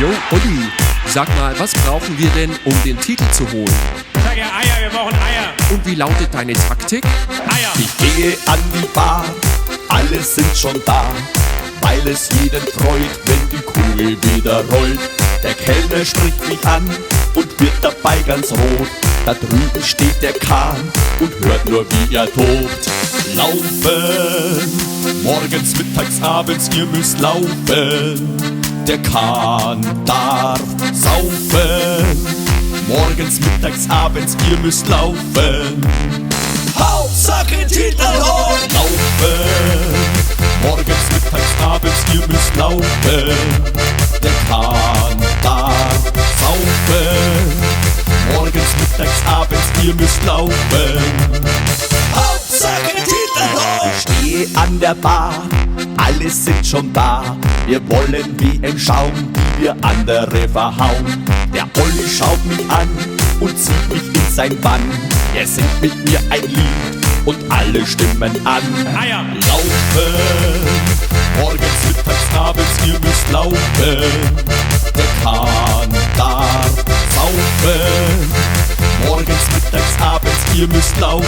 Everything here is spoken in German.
Jo, Uli, sag mal, was brauchen wir denn, um den Titel zu holen? Sag ja Eier, wir brauchen Eier. Und wie lautet deine Taktik? Eier. Ich gehe an die Bar, alle sind schon da, weil es jeden freut, wenn die Kugel wieder rollt. Der Kellner spricht mich an und wird dabei ganz rot. Da drüben steht der Kahn und hört nur, wie er tobt. Laufen, morgens, mittags, abends, ihr müsst laufen. Der Kahn darf saufen. Morgens, mittags, abends, ihr müsst laufen. Hauptsache Titel holen! Laufen! Morgens, mittags, abends, ihr müsst laufen. Der Kahn darf saufen. Morgens, mittags, abends, ihr müsst laufen. Hauptsache Titel holen! Ich stehe an der Bar, alle sind schon da. Wir wollen wie im Schaum, wie wir andere verhauen. Der Olli schaut mich an und zieht mich in sein Bann. Er singt mit mir ein Lied und alle stimmen an. Eier. Laufen, morgens, mittags, abends, ihr müsst laufen. Der Kahn darf saufen. Morgens, mittags, abends, ihr müsst laufen.